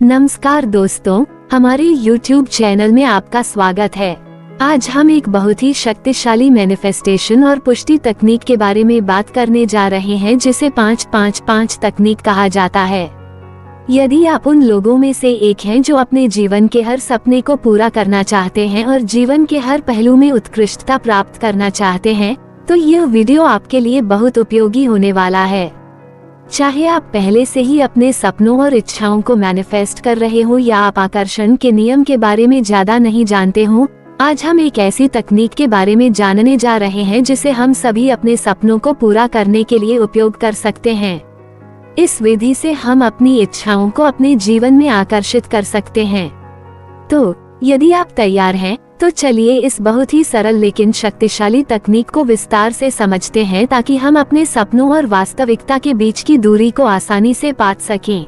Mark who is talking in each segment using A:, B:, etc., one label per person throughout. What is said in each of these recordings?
A: नमस्कार दोस्तों, हमारे YouTube चैनल में आपका स्वागत है। आज हम एक बहुत ही शक्तिशाली मैनिफेस्टेशन और पुष्टि तकनीक के बारे में बात करने जा रहे हैं जिसे 5-5-5 तकनीक कहा जाता है। यदि आप उन लोगों में से एक हैं जो अपने जीवन के हर सपने को पूरा करना चाहते हैं और जीवन के हर पहलू में उत्कृष्टता प्राप्त करना चाहते हैं, तो यह वीडियो आपके लिए बहुत उपयोगी होने वाला है। चाहे आप पहले से ही अपने सपनों और इच्छाओं को मैनिफेस्ट कर रहे हो या आप आकर्षण के नियम के बारे में ज्यादा नहीं जानते हो, आज हम एक ऐसी तकनीक के बारे में जानने जा रहे हैं जिसे हम सभी अपने सपनों को पूरा करने के लिए उपयोग कर सकते हैं। इस विधि से हम अपनी इच्छाओं को अपने जीवन में आकर्षित कर सकते हैं। तो यदि आप तैयार हैं, तो चलिए इस बहुत ही सरल लेकिन शक्तिशाली तकनीक को विस्तार से समझते हैं ताकि हम अपने सपनों और वास्तविकता के बीच की दूरी को आसानी से पाट सकें।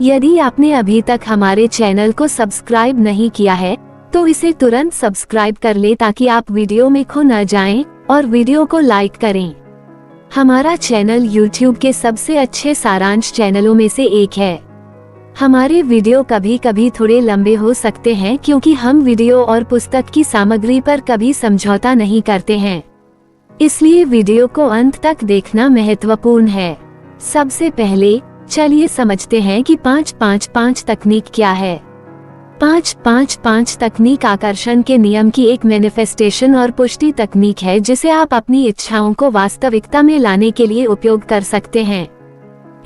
A: यदि आपने अभी तक हमारे चैनल को सब्सक्राइब नहीं किया है, तो इसे तुरंत सब्सक्राइब कर ले ताकि आप वीडियो में खो न जाएं और वीडियो को लाइक करें। हमारा चैनल YouTube के सबसे अच्छे सारांश चैनलों में से एक है। हमारे वीडियो कभी कभी थोड़े लंबे हो सकते हैं क्योंकि हम वीडियो और पुस्तक की सामग्री पर कभी समझौता नहीं करते हैं, इसलिए वीडियो को अंत तक देखना महत्वपूर्ण है। सबसे पहले चलिए समझते हैं कि 5-5-5 तकनीक क्या है। 5-5-5 तकनीक आकर्षण के नियम की एक मैनिफेस्टेशन और पुष्टि तकनीक है जिसे आप अपनी इच्छाओं को वास्तविकता में लाने के लिए उपयोग कर सकते हैं।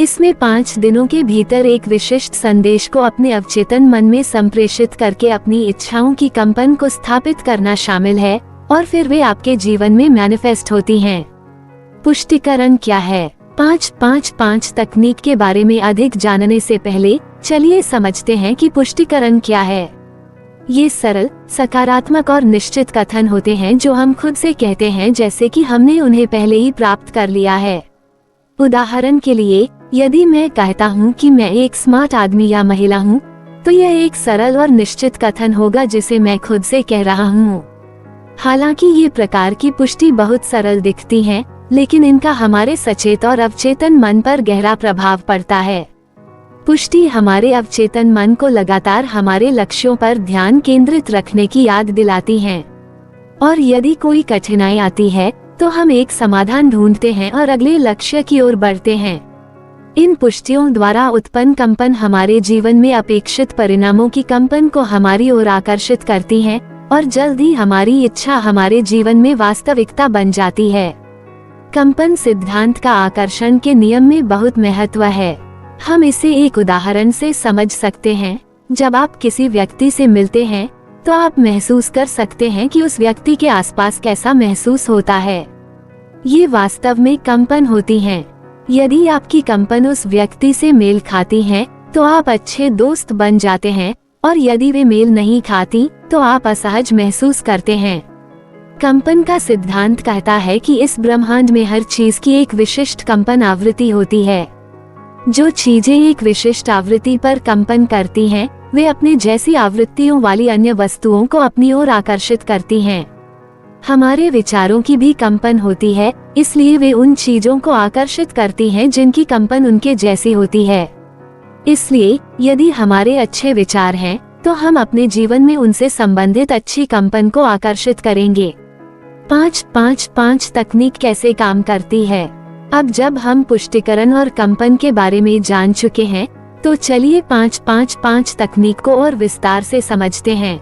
A: इसमें 5 दिनों के भीतर एक विशिष्ट संदेश को अपने अवचेतन मन में संप्रेषित करके अपनी इच्छाओं की कंपन को स्थापित करना शामिल है और फिर वे आपके जीवन में मैनिफेस्ट होती हैं। पुष्टिकरण क्या है? 5-5-5 तकनीक के बारे में अधिक जानने से पहले चलिए समझते हैं कि पुष्टिकरण क्या है। ये सरल, सकारात्मक और निश्चित कथन होते हैं जो हम खुद से कहते हैं जैसे कि हमने उन्हें पहले ही प्राप्त कर लिया है। उदाहरण के लिए, यदि मैं कहता हूँ कि मैं एक स्मार्ट आदमी या महिला हूँ, तो यह एक सरल और निश्चित कथन होगा जिसे मैं खुद से कह रहा हूँ। हालांकि ये प्रकार की पुष्टि बहुत सरल दिखती हैं, लेकिन इनका हमारे सचेत और अवचेतन मन पर गहरा प्रभाव पड़ता है। पुष्टि हमारे अवचेतन मन को लगातार हमारे लक्ष्यों पर ध्यान केंद्रित रखने की याद दिलाती है, और यदि कोई कठिनाई आती है तो हम एक समाधान ढूंढते हैं और अगले लक्ष्य की ओर बढ़ते हैं। इन पुष्टियों द्वारा उत्पन्न कंपन हमारे जीवन में अपेक्षित परिणामों की कंपन को हमारी ओर आकर्षित करती हैं और जल्द ही हमारी इच्छा हमारे जीवन में वास्तविकता बन जाती है। कंपन सिद्धांत का आकर्षण के नियम में बहुत महत्व है। हम इसे एक उदाहरण से समझ सकते हैं। जब आप किसी व्यक्ति से मिलते हैं तो आप महसूस कर सकते हैं कि उस व्यक्ति के आसपास कैसा महसूस होता है। ये वास्तव में कंपन होती हैं। यदि आपकी कंपन उस व्यक्ति से मेल खाती है तो आप अच्छे दोस्त बन जाते हैं, और यदि वे मेल नहीं खाती तो आप असहज महसूस करते हैं। कंपन का सिद्धांत कहता है कि इस ब्रह्मांड में हर चीज की एक विशिष्ट कंपन आवृत्ति होती है। जो चीजें एक विशिष्ट आवृत्ति पर कंपन करती हैं, वे अपने जैसी आवृत्तियों वाली अन्य वस्तुओं को अपनी ओर आकर्षित करती हैं। हमारे विचारों की भी कंपन होती है, इसलिए वे उन चीजों को आकर्षित करती हैं जिनकी कंपन उनके जैसी होती है। इसलिए यदि हमारे अच्छे विचार हैं, तो हम अपने जीवन में उनसे संबंधित अच्छी कंपन को आकर्षित करेंगे। 5-5-5 तकनीक कैसे काम करती है? अब जब हम पुष्टिकरण और कंपन के बारे में जान चुके हैं, तो चलिए 5-5-5 तकनीक को और विस्तार से समझते हैं।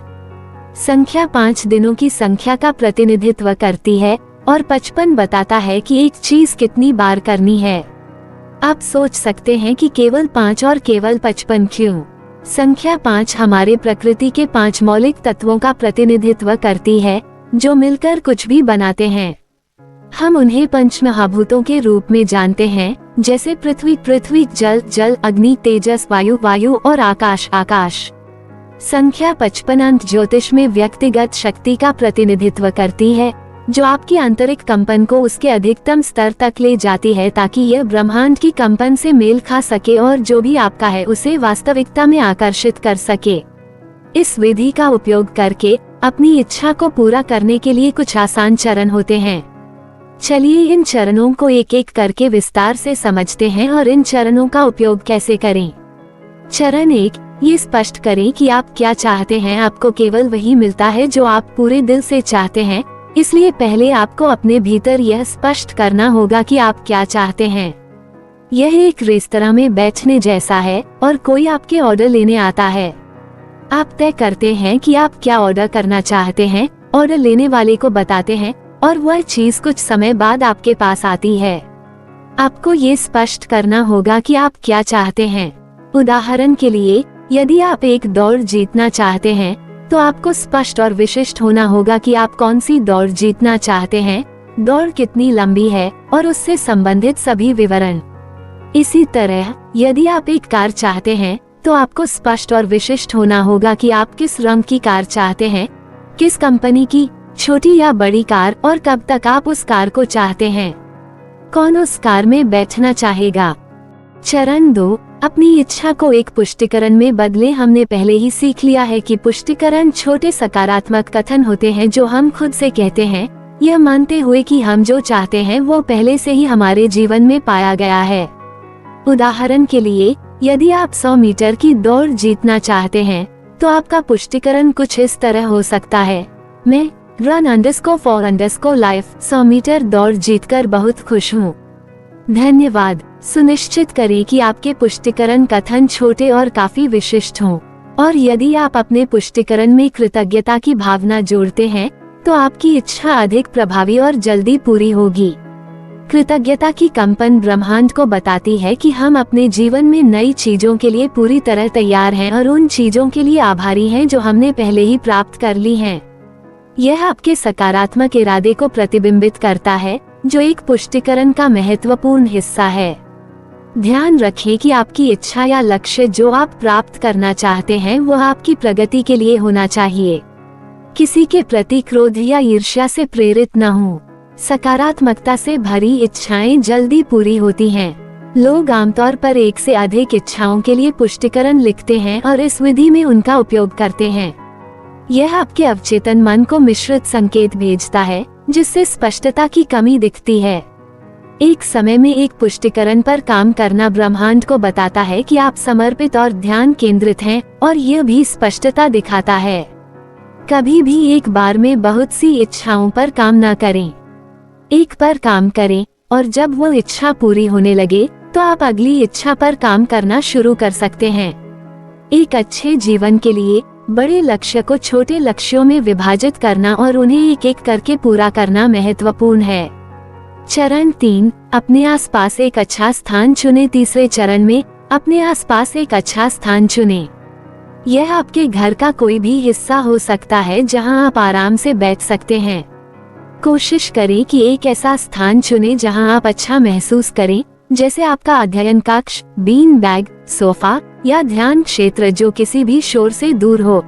A: संख्या 5 दिनों की संख्या का प्रतिनिधित्व करती है और 55 बताता है कि एक चीज कितनी बार करनी है। आप सोच सकते हैं कि केवल 5 और केवल 55 क्यों? संख्या 5 हमारे प्रकृति के 5 मौलिक तत्वों का प्रतिनिधित्व करती है जो मिलकर कुछ भी बनाते हैं। हम उन्हें पंच महाभूतों के रूप में जानते हैं, जैसे पृथ्वी, जल, अग्नि, तेजस, वायु और आकाश। संख्या 55 अंत ज्योतिष में व्यक्तिगत शक्ति का प्रतिनिधित्व करती है, जो आपकी आंतरिक कंपन को उसके अधिकतम स्तर तक ले जाती है ताकि यह ब्रह्मांड की कंपन से मेल खा सके और जो भी आपका है उसे वास्तविकता में आकर्षित कर सके। इस विधि का उपयोग करके अपनी इच्छा को पूरा करने के लिए कुछ आसान चरण होते हैं। चलिए इन चरणों को एक एक करके विस्तार से समझते हैं और इन चरणों का उपयोग कैसे करें। चरण 1, ये स्पष्ट करें कि आप क्या चाहते हैं। आपको केवल वही मिलता है जो आप पूरे दिल से चाहते हैं, इसलिए पहले आपको अपने भीतर यह स्पष्ट करना होगा कि आप क्या चाहते हैं। यह एक रेस्तरां में बैठने जैसा है और कोई आपके ऑर्डर लेने आता है। आप तय करते हैं कि आप क्या ऑर्डर करना चाहते हैं, ऑर्डर लेने वाले को बताते हैं और वह चीज कुछ समय बाद आपके पास आती है। आपको ये स्पष्ट करना होगा कि आप क्या चाहते हैं। उदाहरण के लिए, यदि आप एक दौड़ जीतना चाहते हैं, तो आपको स्पष्ट और विशिष्ट होना होगा कि आप कौन सी दौड़ जीतना चाहते हैं, दौड़ कितनी लंबी है और उससे संबंधित सभी विवरण। इसी तरह, यदि आप एक कार चाहते हैं, तो आपको स्पष्ट और विशिष्ट होना होगा कि आप किस रंग की कार चाहते हैं, किस कंपनी की, छोटी या बड़ी कार, और कब तक आप उस कार को चाहते हैं। कौन उस कार में बैठना चाहेगा। चरण 2, अपनी इच्छा को एक पुष्टिकरण में बदले। हमने पहले ही सीख लिया है कि पुष्टिकरण छोटे सकारात्मक कथन होते हैं जो हम खुद से कहते हैं, यह मानते हुए कि हम जो चाहते हैं वो पहले से ही हमारे जीवन में पाया गया है। उदाहरण के लिए, यदि आप 100 मीटर की दौड़ जीतना चाहते हैं, तो आपका पुष्टिकरण कुछ इस तरह हो सकता है, मैं run_for_life 100 मीटर दौड़ जीतकर बहुत खुश हूँ। धन्यवाद। सुनिश्चित करें कि आपके पुष्टिकरण कथन छोटे और काफी विशिष्ट हों, और यदि आप अपने पुष्टिकरण में कृतज्ञता की भावना जोड़ते हैं, तो आपकी इच्छा अधिक प्रभावी और जल्दी पूरी होगी। कृतज्ञता की कंपन ब्रह्मांड को बताती है कि हम अपने जीवन में नई चीजों के लिए पूरी तरह तैयार हैं और उन चीजों के लिए आभारी हैं जो हमने पहले ही प्राप्त कर ली हैं। यह आपके सकारात्मक इरादे को प्रतिबिंबित करता है, जो एक पुष्टिकरण का महत्वपूर्ण हिस्सा है। ध्यान रखें कि आपकी इच्छा या लक्ष्य जो आप प्राप्त करना चाहते हैं वह आपकी प्रगति के लिए होना चाहिए। किसी के प्रति क्रोध या ईर्ष्या से प्रेरित न हो। सकारात्मकता से भरी इच्छाएं जल्दी पूरी होती हैं। लोग आमतौर पर एक से अधिक इच्छाओं के लिए पुष्टिकरण लिखते हैं और इस विधि में उनका उपयोग करते हैं। यह आपके अवचेतन मन को मिश्रित संकेत भेजता है, जिससे स्पष्टता की कमी दिखती है। एक समय में एक पुष्टिकरण पर काम करना ब्रह्मांड को बताता है कि आप समर्पित और ध्यान केंद्रित हैं, और यह भी स्पष्टता दिखाता है। कभी भी एक बार में बहुत सी इच्छाओं पर काम न करें। एक पर काम करें, और जब वो इच्छा पूरी होने लगे, तो आप अगली इच्छा पर काम करना शुरू कर सकते हैं। एक अच्छे जीवन के लिए बड़े लक्ष्य को छोटे लक्ष्यों में विभाजित करना और उन्हें एक एक करके पूरा करना महत्वपूर्ण है। चरण 3, अपने आसपास एक अच्छा स्थान चुनें। तीसरे चरण में अपने आसपास एक अच्छा स्थान चुनें। यह आपके घर का कोई भी हिस्सा हो सकता है जहां आप आराम से बैठ सकते हैं। कोशिश करें कि एक ऐसा स्थान चुनें जहां आप अच्छा महसूस करें, जैसे आपका अध्ययन कक्ष, बीन बैग, सोफा या ध्यान क्षेत्र जो किसी भी शोर से दूर हो।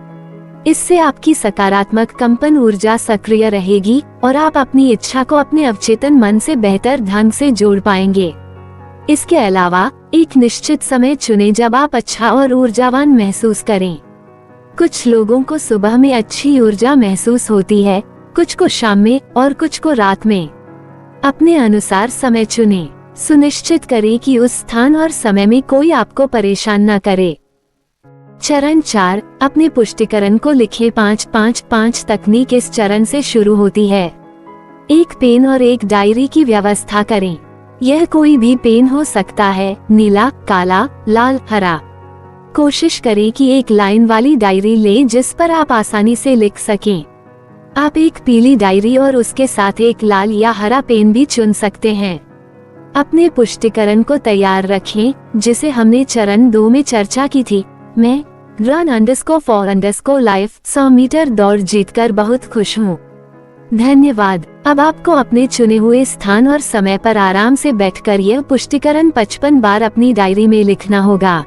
A: इससे आपकी सकारात्मक कंपन ऊर्जा सक्रिय रहेगी और आप अपनी इच्छा को अपने अवचेतन मन से बेहतर ढंग से जोड़ पाएंगे। इसके अलावा एक निश्चित समय चुनें जब आप अच्छा और ऊर्जावान महसूस करें। कुछ लोगों को सुबह में अच्छी ऊर्जा महसूस होती है, कुछ को शाम में और कुछ को रात में। अपने अनुसार समय चुनें। सुनिश्चित करें कि उस स्थान और समय में कोई आपको परेशान न करे। चरण 4, अपने पुष्टिकरण को लिखें। 5-5-5 तकनीक इस चरण से शुरू होती है। एक पेन और एक डायरी की व्यवस्था करें। यह कोई भी पेन हो सकता है, नीला, काला, लाल, हरा। कोशिश करें कि एक लाइन वाली डायरी लें जिस पर आप आसानी से लिख सकें। आप एक पीली डायरी और उसके साथ एक लाल या हरा पेन भी चुन सकते हैं। अपने पुष्टिकरण को तैयार रखें, जिसे हमने चरण 2 में चर्चा की थी। मैं run_for_life 100 मीटर दौड़ जीतकर बहुत खुश हूँ। धन्यवाद। अब आपको अपने चुने हुए स्थान और समय पर आराम से बैठकर यह पुष्टिकरण 55 बार अपनी डायरी में लिखना होगा।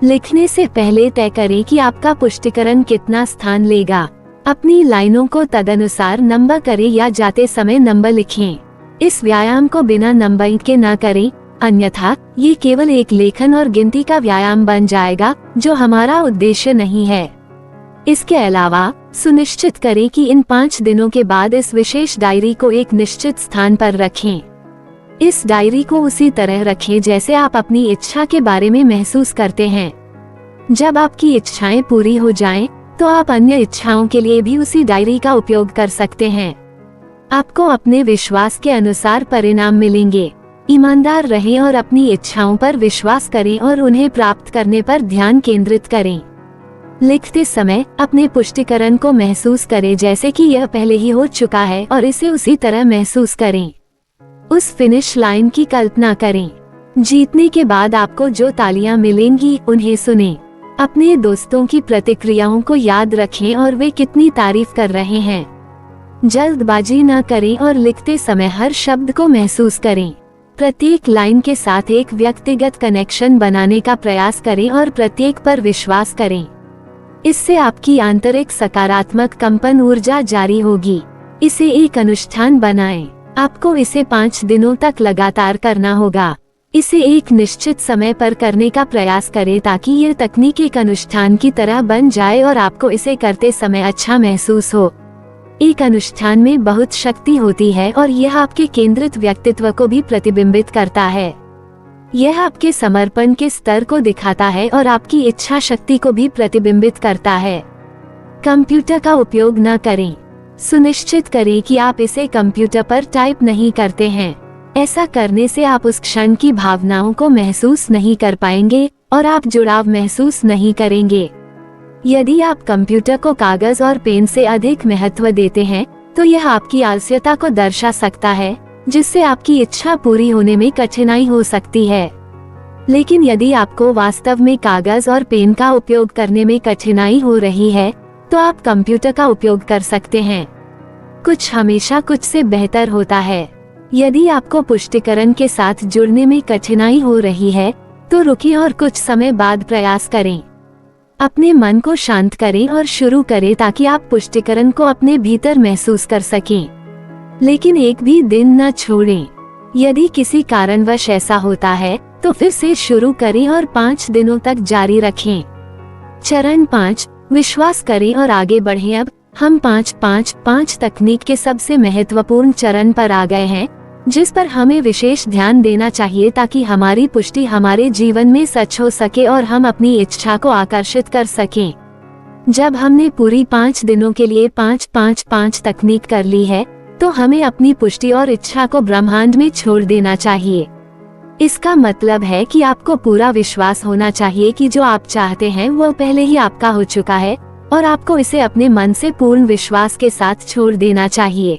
A: लिखने से पहले तय करें कि आपका पुष्टिकरण कितना स्थान लेगा। अपनी लाइनों को तदनुसार नंबर करें या जाते समय नंबर लिखें। इस व्यायाम को बिना नंबरिंग के न करें, अन्यथा ये केवल एक लेखन और गिनती का व्यायाम बन जाएगा, जो हमारा उद्देश्य नहीं है। इसके अलावा सुनिश्चित करें कि इन 5 दिनों के बाद इस विशेष डायरी को एक निश्चित स्थान पर रखें। इस डायरी को उसी तरह रखें जैसे आप अपनी इच्छा के बारे में महसूस करते हैं। जब आपकी इच्छाएं पूरी हो जाएं, तो आप अन्य इच्छाओं के लिए भी उसी डायरी का उपयोग कर सकते हैं। आपको अपने विश्वास के अनुसार परिणाम मिलेंगे। ईमानदार रहें और अपनी इच्छाओं पर विश्वास करें और उन्हें प्राप्त करने पर ध्यान केंद्रित करें। लिखते समय अपने पुष्टिकरण को महसूस करें जैसे कि यह पहले ही हो चुका है और इसे उसी तरह महसूस करें। उस फिनिश लाइन की कल्पना करें। जीतने के बाद आपको जो तालियां मिलेंगी उन्हें सुनें। अपने दोस्तों की प्रतिक्रियाओं को याद रखें और वे कितनी तारीफ कर रहे हैं। जल्दबाजी न करें और लिखते समय हर शब्द को महसूस करें। प्रत्येक लाइन के साथ एक व्यक्तिगत कनेक्शन बनाने का प्रयास करें और प्रत्येक पर विश्वास करें। इससे आपकी आंतरिक सकारात्मक कंपन ऊर्जा जारी होगी। इसे एक अनुष्ठान बनाएं। आपको इसे 5 दिनों तक लगातार करना होगा। इसे एक निश्चित समय पर करने का प्रयास करें ताकि यह तकनीक एक अनुष्ठान की तरह बन जाए और आपको इसे करते समय अच्छा महसूस हो। एक अनुष्ठान में बहुत शक्ति होती है और यह आपके केंद्रित व्यक्तित्व को भी प्रतिबिंबित करता है। यह आपके समर्पण के स्तर को दिखाता है और आपकी इच्छा शक्ति को भी प्रतिबिंबित करता है। कंप्यूटर का उपयोग न करें। सुनिश्चित करें कि आप इसे कंप्यूटर पर टाइप नहीं करते हैं। ऐसा करने से आप उस क्षण की भावनाओं को महसूस नहीं कर पाएंगे और आप जुड़ाव महसूस नहीं करेंगे। यदि आप कंप्यूटर को कागज और पेन से अधिक महत्व देते हैं, तो यह आपकी आलस्यता को दर्शा सकता है, जिससे आपकी इच्छा पूरी होने में कठिनाई हो सकती है। लेकिन यदि आपको वास्तव में कागज और पेन का उपयोग करने में कठिनाई हो रही है, तो आप कंप्यूटर का उपयोग कर सकते हैं। कुछ हमेशा कुछ से बेहतर होता है। यदि आपको पुष्टिकरण के साथ जुड़ने में कठिनाई हो रही है, तो रुकिए और कुछ समय बाद प्रयास करें। अपने मन को शांत करें और शुरू करें ताकि आप पुष्टिकरण को अपने भीतर महसूस कर सकें। लेकिन एक भी दिन न छोड़ें। यदि किसी कारणवश ऐसा होता है, तो फिर से शुरू करें और 5 दिनों तक जारी रखें। चरण 5, विश्वास करें और आगे बढ़ें। अब हम 5-5-5 तकनीक के सबसे महत्वपूर्ण चरण पर आ गए हैं, जिस पर हमें विशेष ध्यान देना चाहिए ताकि हमारी पुष्टि हमारे जीवन में सच हो सके और हम अपनी इच्छा को आकर्षित कर सकें। जब हमने पूरी 5 दिनों के लिए 5-5-5 तकनीक कर ली है, तो हमें अपनी पुष्टि और इच्छा को ब्रह्मांड में छोड़ देना चाहिए। इसका मतलब है कि आपको पूरा विश्वास होना चाहिए कि जो आप चाहते हैं वो पहले ही आपका हो चुका है और आपको इसे अपने मन से पूर्ण विश्वास के साथ छोड़ देना चाहिए।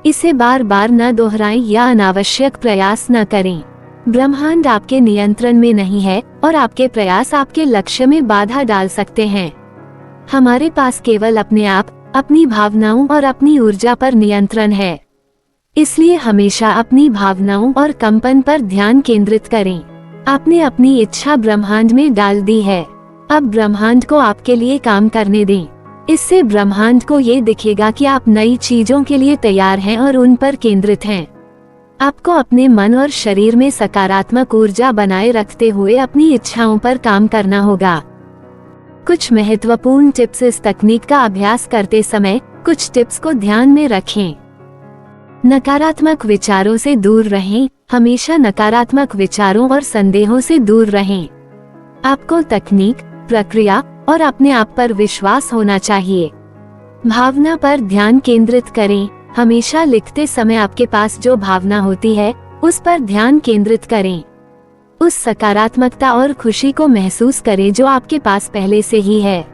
A: इसे बार बार न दोहराएं या अनावश्यक प्रयास न करें। ब्रह्मांड आपके नियंत्रण में नहीं है और आपके प्रयास आपके लक्ष्य में बाधा डाल सकते हैं। हमारे पास केवल अपने आप, अपनी भावनाओं और अपनी ऊर्जा पर नियंत्रण है। इसलिए हमेशा अपनी भावनाओं और कंपन पर ध्यान केंद्रित करें। आपने अपनी इच्छा ब्रह्मांड में डाल दी है। अब ब्रह्मांड को आपके लिए काम करने दें। इससे ब्रह्मांड को ये दिखेगा कि आप नई चीजों के लिए तैयार हैं और उन पर केंद्रित हैं। आपको अपने मन और शरीर में सकारात्मक ऊर्जा बनाए रखते हुए अपनी इच्छाओं पर काम करना होगा। कुछ महत्वपूर्ण टिप्स। इस तकनीक का अभ्यास करते समय कुछ टिप्स को ध्यान में रखें। नकारात्मक विचारों से दूर रहें। हमेशा नकारात्मक विचारों और संदेहों से दूर रहें। आपको तकनीक, प्रक्रिया और अपने आप पर विश्वास होना चाहिए। भावना पर ध्यान केंद्रित करें। हमेशा लिखते समय आपके पास जो भावना होती है, उस पर ध्यान केंद्रित करें। उस सकारात्मकता और खुशी को महसूस करें जो आपके पास पहले से ही है।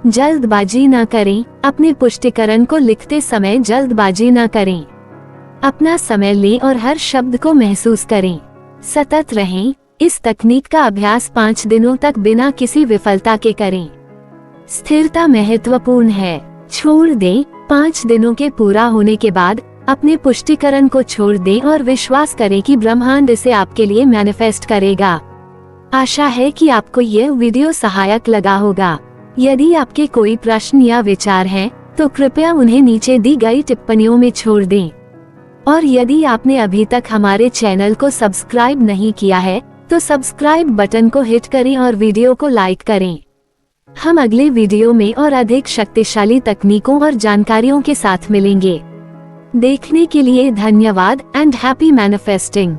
A: जल्दबाजी न करें। अपने पुष्टिकरण को लिखते समय जल्दबाजी न करें। अपना समय लें और हर शब्द को महसूस करें। सतत रहें। इस तकनीक का अभ्यास 5 दिनों तक बिना किसी विफलता के करें। स्थिरता महत्वपूर्ण है। छोड़ दें। 5 दिनों के पूरा होने के बाद अपने पुष्टिकरण को छोड़ दें और विश्वास करें कि ब्रह्मांड इसे आपके लिए मैनिफेस्ट करेगा। आशा है कि आपको यह वीडियो सहायक लगा होगा। यदि आपके कोई प्रश्न या विचार हैं, तो कृपया उन्हें नीचे दी गई टिप्पणियों में छोड़ दें। और यदि आपने अभी तक हमारे चैनल को सब्सक्राइब नहीं किया है, तो सब्सक्राइब बटन को हिट करें और वीडियो को लाइक करें। हम अगले वीडियो में और अधिक शक्तिशाली तकनीकों और जानकारियों के साथ मिलेंगे। देखने के लिए धन्यवाद एंड हैप्पी मैनिफेस्टिंग।